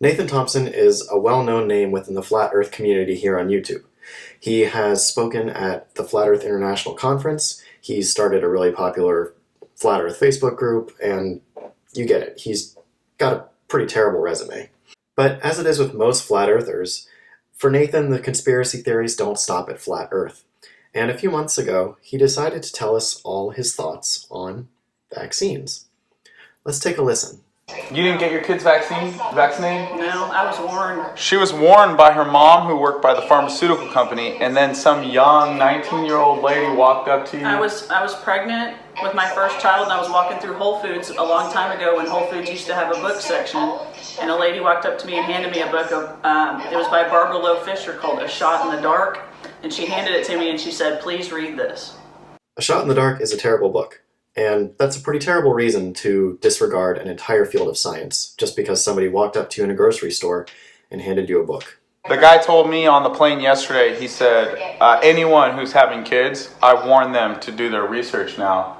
Nathan Thompson is a well-known name within the Flat Earth community here on YouTube. He has spoken at the Flat Earth International Conference, he's started a really popular Flat Earth Facebook group, and you get it, he's got a pretty terrible resume. But as it is with most Flat Earthers, for Nathan the conspiracy theories don't stop at Flat Earth. And a few months ago, he decided to tell us all his thoughts on vaccines. Let's take a listen. You didn't get your kids vaccinated? No, I was warned. She was warned by her mom, who worked by the pharmaceutical company, and then some young 19-year-old lady walked up to you. I was pregnant with my first child, and I was walking through Whole Foods a long time ago when Whole Foods used to have a book section, and a lady walked up to me and handed me a book of, it was by Barbara Loe Fisher, called A Shot in the Dark, and she handed it to me and she said, "Please read this." A Shot in the Dark is a terrible book. And that's a pretty terrible reason to disregard an entire field of science just because somebody walked up to you in a grocery store and handed you a book. The guy told me on the plane yesterday, he said, anyone who's having kids, I warn them to do their research now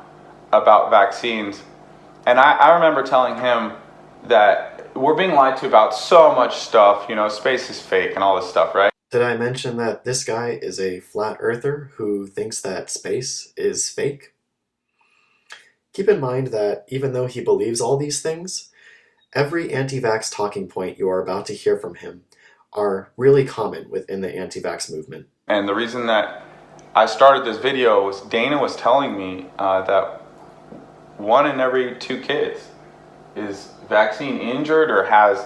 about vaccines. And I remember telling him that we're being lied to about so much stuff, you know, space is fake and all this stuff, right? Did I mention that this guy is a flat earther who thinks that space is fake? Keep in mind that even though he believes all these things, every anti-vax talking point you are about to hear from him are really common within the anti-vax movement. And the reason that I started this video was Dana was telling me that 1 in every 2 kids is vaccine injured or has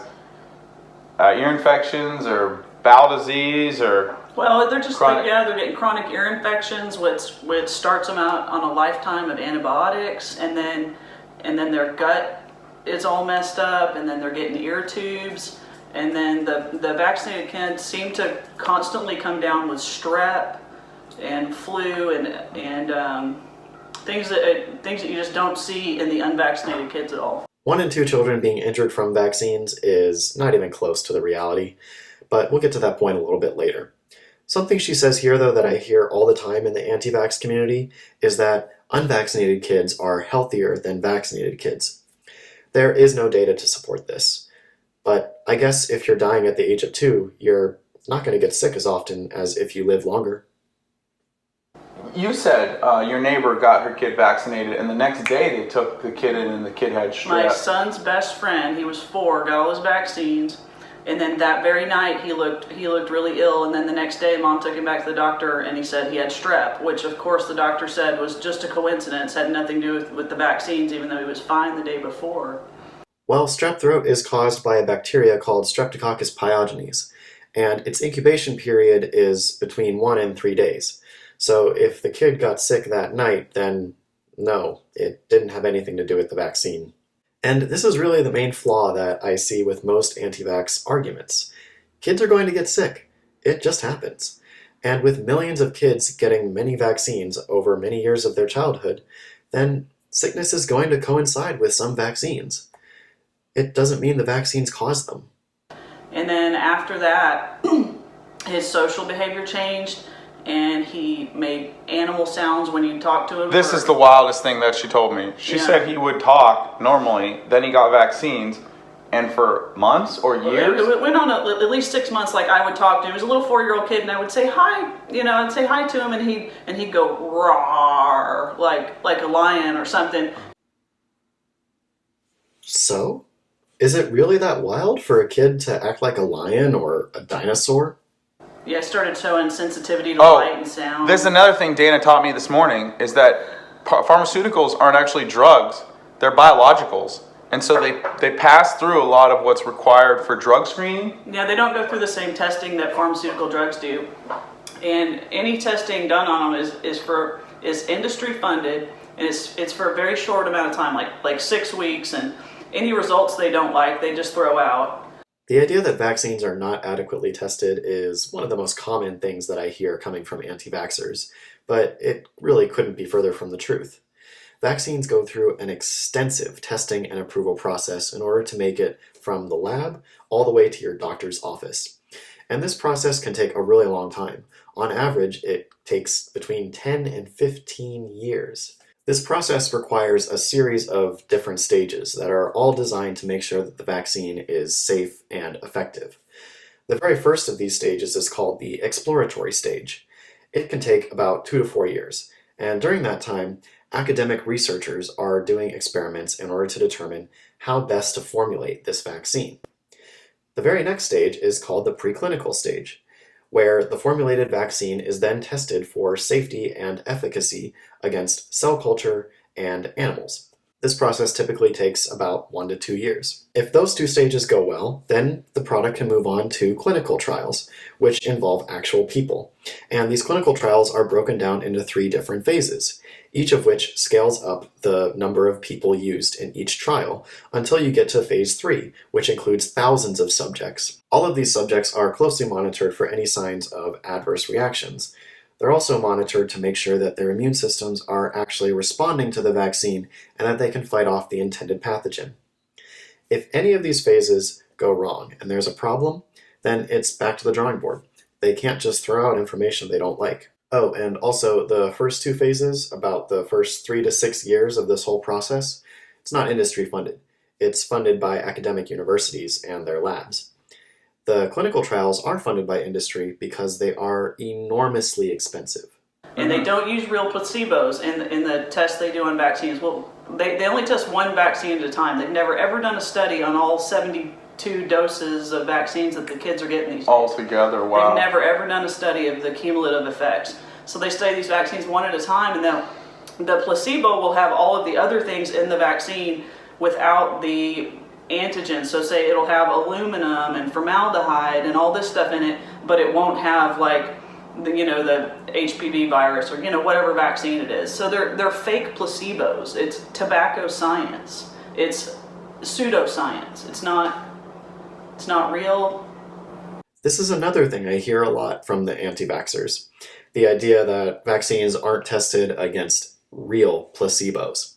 ear infections or bowel disease or Well, they're just they're getting chronic ear infections, which starts them out on a lifetime of antibiotics, and then their gut is all messed up, and then they're getting ear tubes, and then the vaccinated kids seem to constantly come down with strep and flu and things that you just don't see in the unvaccinated kids at all. 1 in 2 children being injured from vaccines is not even close to the reality, but we'll get to that point a little bit later. Something she says here, though, that I hear all the time in the anti-vax community is that unvaccinated kids are healthier than vaccinated kids. There is no data to support this, but I guess if you're dying at the age of 2, you're not going to get sick as often as if you live longer. You said your neighbor got her kid vaccinated, and the next day they took the kid in and the kid had strep. My son's best friend, he was 4, got all his vaccines. And then that very night he looked really ill, and then the next day Mom took him back to the doctor and he said he had strep, which of course the doctor said was just a coincidence, had nothing to do with the vaccines, even though he was fine the day before. Well, strep throat is caused by a bacteria called Streptococcus pyogenes, and its incubation period is between 1 and 3 days. So if the kid got sick that night, then no, it didn't have anything to do with the vaccine. And this is really the main flaw that I see with most anti-vax arguments. Kids are going to get sick. It just happens. And with millions of kids getting many vaccines over many years of their childhood, then sickness is going to coincide with some vaccines. It doesn't mean the vaccines cause them. And then after that, his social behavior changed, and he made animal sounds when you talked to him. This is the wildest thing that she told me. She said he would talk normally, then he got vaccines, and for months or years? It went on at least 6 months. Like, I would talk to him. He was a little 4-year-old kid, and I would say hi. You know, I'd say hi to him, and he'd go roar like a lion or something. So, is it really that wild for a kid to act like a lion or a dinosaur? Yeah, I started showing sensitivity to light and sound. There's another thing Dana taught me this morning, is that pharmaceuticals aren't actually drugs, they're biologicals. And so they pass through a lot of what's required for drug screening. Yeah, they don't go through the same testing that pharmaceutical drugs do. And any testing done on them is industry funded, and it's for a very short amount of time, like 6 weeks, and any results they don't like, they just throw out. The idea that vaccines are not adequately tested is one of the most common things that I hear coming from anti-vaxxers, but it really couldn't be further from the truth. Vaccines go through an extensive testing and approval process in order to make it from the lab all the way to your doctor's office. And this process can take a really long time. On average, it takes between 10 and 15 years. This process requires a series of different stages that are all designed to make sure that the vaccine is safe and effective. The very first of these stages is called the exploratory stage. It can take about 2 to 4 years, and during that time, academic researchers are doing experiments in order to determine how best to formulate this vaccine. The very next stage is called the preclinical stage, where the formulated vaccine is then tested for safety and efficacy against cell culture and animals. This process typically takes about 1 to 2 years. If those 2 stages go well, then the product can move on to clinical trials, which involve actual people. And these clinical trials are broken down into 3 different phases, each of which scales up the number of people used in each trial until you get to phase 3, which includes thousands of subjects. All of these subjects are closely monitored for any signs of adverse reactions. They're also monitored to make sure that their immune systems are actually responding to the vaccine and that they can fight off the intended pathogen. If any of these phases go wrong and there's a problem, then it's back to the drawing board. They can't just throw out information they don't like. Oh, and also the first 2 phases, about the first 3 to 6 years of this whole process, it's not industry funded. It's funded by academic universities and their labs. The clinical trials are funded by industry because they are enormously expensive. And they don't use real placebos in the tests they do on vaccines. Well, they only test one vaccine at a time. They've never ever done a study on all 72 doses of vaccines that the kids are getting these days. All together, wow. They've never ever done a study of the cumulative effects. So they study these vaccines one at a time, and the placebo will have all of the other things in the vaccine without the antigens. So say it'll have aluminum and formaldehyde and all this stuff in it, but it won't have like the HPV virus or whatever vaccine it is. So they're fake placebos. It's tobacco science. It's pseudoscience. It's not real. This is another thing I hear a lot from the anti-vaxxers. The idea that vaccines aren't tested against real placebos.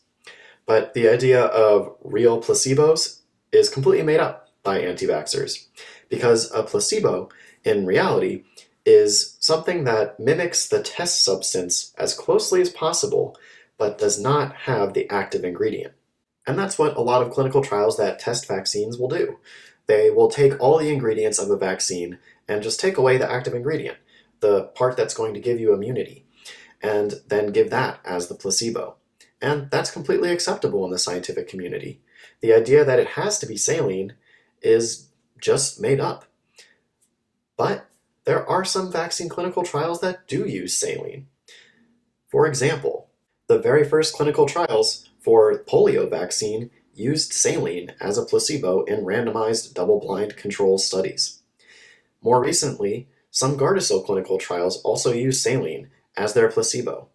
But the idea of real placebos is completely made up by anti-vaxxers, because a placebo, in reality, is something that mimics the test substance as closely as possible, but does not have the active ingredient. And that's what a lot of clinical trials that test vaccines will do. They will take all the ingredients of a vaccine and just take away the active ingredient, the part that's going to give you immunity, and then give that as the placebo. And that's completely acceptable in the scientific community. The idea that it has to be saline is just made up. But there are some vaccine clinical trials that do use saline. For example, the very first clinical trials for polio vaccine used saline as a placebo in randomized double-blind control studies. More recently, some Gardasil clinical trials also use saline as their placebo.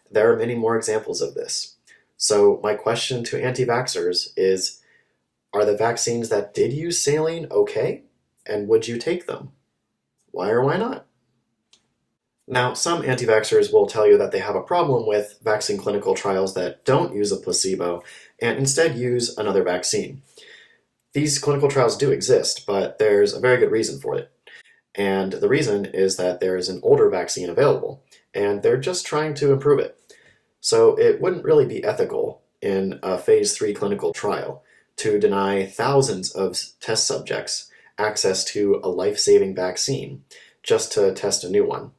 There are many more examples of this. So my question to anti-vaxxers is, are the vaccines that did use saline okay? And would you take them? Why or why not? Now, some anti-vaxxers will tell you that they have a problem with vaccine clinical trials that don't use a placebo and instead use another vaccine. These clinical trials do exist, but there's a very good reason for it. And the reason is that there is an older vaccine available, and they're just trying to improve it. So it wouldn't really be ethical in a phase 3 clinical trial to deny thousands of test subjects access to a life-saving vaccine just to test a new one.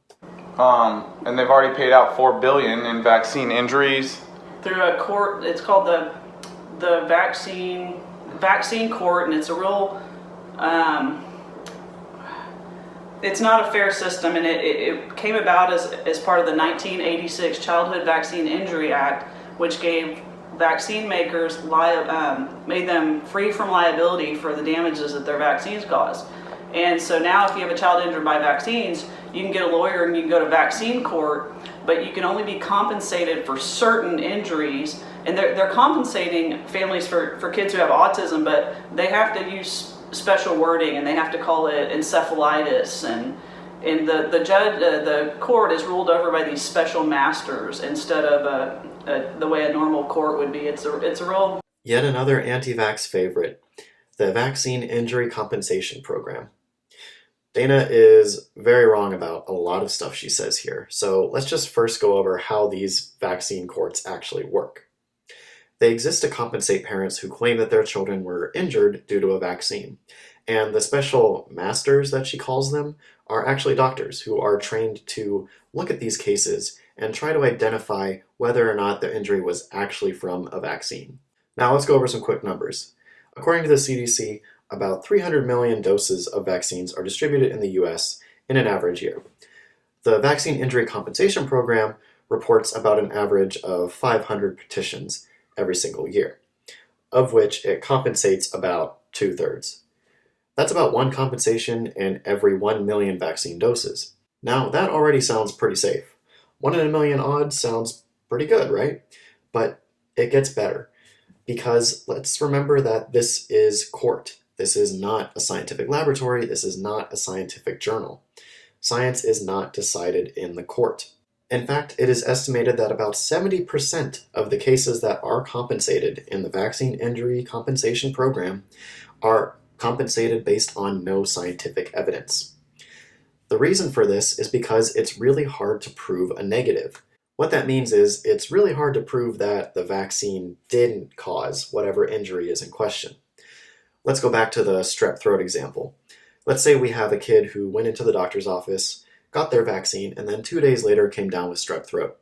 And they've already paid out $4 billion in vaccine injuries. Through a court, it's called the vaccine court, and it's a real, it's not a fair system, and it came about as part of the 1986 Childhood Vaccine Injury Act, which gave vaccine makers made them free from liability for the damages that their vaccines caused. And so now if you have a child injured by vaccines, you can get a lawyer and you can go to vaccine court, but you can only be compensated for certain injuries. And they're compensating families for kids who have autism, but they have to use special wording and they have to call it encephalitis. And the court is ruled over by these special masters instead of the way a normal court would be. It's a real... Yet another anti-vax favorite, the Vaccine Injury Compensation Program. Dana is very wrong about a lot of stuff she says here, so let's just first go over how these vaccine courts actually work. They exist to compensate parents who claim that their children were injured due to a vaccine, and the special masters that she calls them are actually doctors who are trained to look at these cases and try to identify whether or not the injury was actually from a vaccine. Now let's go over some quick numbers. According to the CDC, about 300 million doses of vaccines are distributed in the US in an average year. The Vaccine Injury Compensation Program reports about an average of 500 petitions every single year, of which it compensates about 2/3. That's about one compensation in every 1 million vaccine doses. Now, that already sounds pretty safe. 1 in a million odds sounds pretty good, right? But it gets better, because let's remember that this is court. This is not a scientific laboratory. This is not a scientific journal. Science is not decided in the court. In fact, it is estimated that about 70% of the cases that are compensated in the Vaccine Injury Compensation Program are compensated based on no scientific evidence. The reason for this is because it's really hard to prove a negative. What that means is it's really hard to prove that the vaccine didn't cause whatever injury is in question. Let's go back to the strep throat example. Let's say we have a kid who went into the doctor's office, got their vaccine, and then 2 days later came down with strep throat.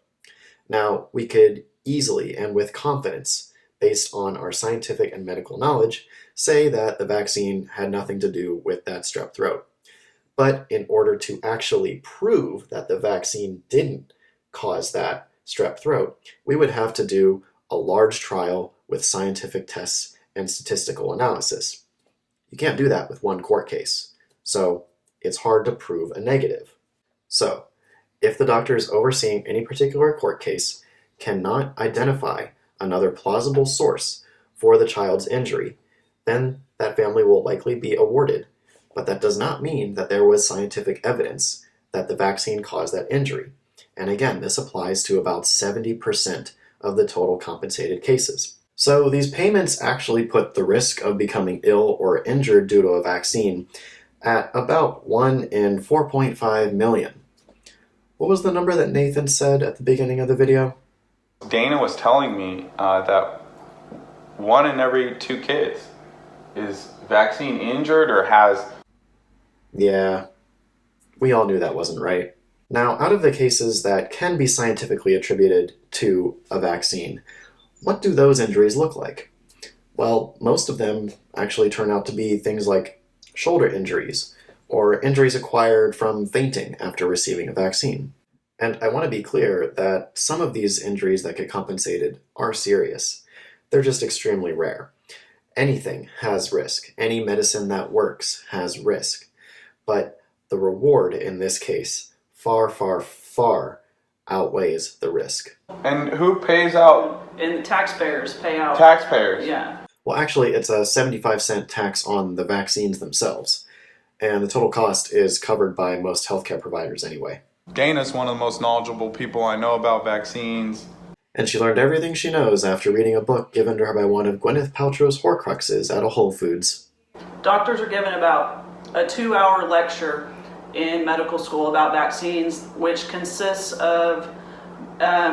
Now, we could easily and with confidence, based on our scientific and medical knowledge, say that the vaccine had nothing to do with that strep throat. But in order to actually prove that the vaccine didn't cause that strep throat, we would have to do a large trial with scientific tests and statistical analysis. You can't do that with one court case, so it's hard to prove a negative. So, if the doctors overseeing any particular court case cannot identify another plausible source for the child's injury, then that family will likely be awarded, but that does not mean that there was scientific evidence that the vaccine caused that injury. And again, this applies to about 70% of the total compensated cases. So these payments actually put the risk of becoming ill or injured due to a vaccine at about 1 in 4.5 million. What was the number that Nathan said at the beginning of the video? Dana was telling me that 1 in every 2 kids is vaccine injured or has... Yeah, we all knew that wasn't right. Now, out of the cases that can be scientifically attributed to a vaccine, what do those injuries look like? Well, most of them actually turn out to be things like shoulder injuries, or injuries acquired from fainting after receiving a vaccine. And I want to be clear that some of these injuries that get compensated are serious. They're just extremely rare. Anything has risk. Any medicine that works has risk. But the reward in this case far, far, far outweighs the risk. And who pays out? And the taxpayers pay out. Taxpayers. Yeah. Well, actually, it's a 75-cent tax on the vaccines themselves, and the total cost is covered by most healthcare providers anyway. Dana's one of the most knowledgeable people I know about vaccines. And she learned everything she knows after reading a book given to her by one of Gwyneth Paltrow's Horcruxes at a Whole Foods. Doctors are given about a 2-hour lecture in medical school about vaccines, which consists of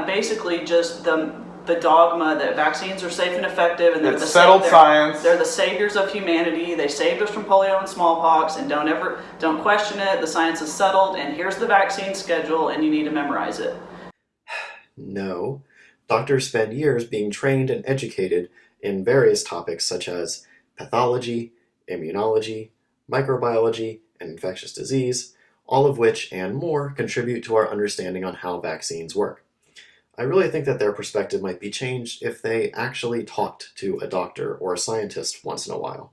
basically just the dogma that vaccines are safe and effective, and It's settled science. They're the saviors of humanity. They saved us from polio and smallpox, and don't question it. The science is settled, and here's the vaccine schedule, and you need to memorize it. No. Doctors spend years being trained and educated in various topics such as pathology, immunology, microbiology, and infectious disease, all of which and more contribute to our understanding on how vaccines work. I really think that their perspective might be changed if they actually talked to a doctor or a scientist once in a while.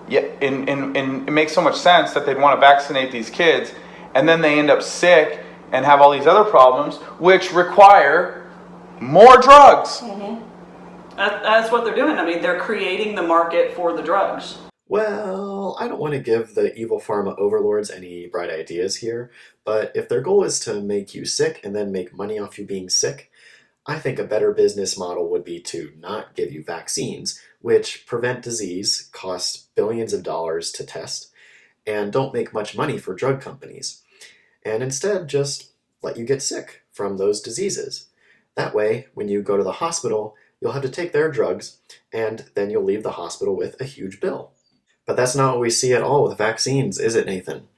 Yeah, and it makes so much sense that they'd want to vaccinate these kids, and then they end up sick and have all these other problems, which require more drugs. Mm-hmm. That's what they're doing. I mean, they're creating the market for the drugs. Well, I don't want to give the evil pharma overlords any bright ideas here, but if their goal is to make you sick and then make money off you being sick, I think a better business model would be to not give you vaccines, which prevent disease, cost billions of dollars to test, and don't make much money for drug companies, and instead just let you get sick from those diseases. That way, when you go to the hospital, you'll have to take their drugs, and then you'll leave the hospital with a huge bill. But that's not what we see at all with vaccines, is it, Nathan?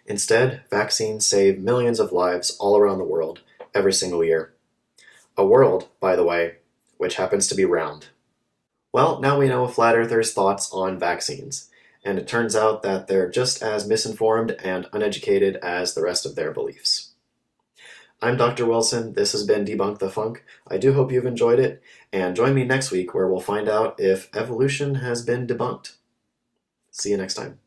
Instead, vaccines save millions of lives all around the world every single year. A world, by the way, which happens to be round. Well, now we know a flat earther's thoughts on vaccines, and it turns out that they're just as misinformed and uneducated as the rest of their beliefs. I'm Dr. Wilson. This has been Debunk the Funk. I do hope you've enjoyed it, and join me next week where we'll find out if evolution has been debunked. See you next time.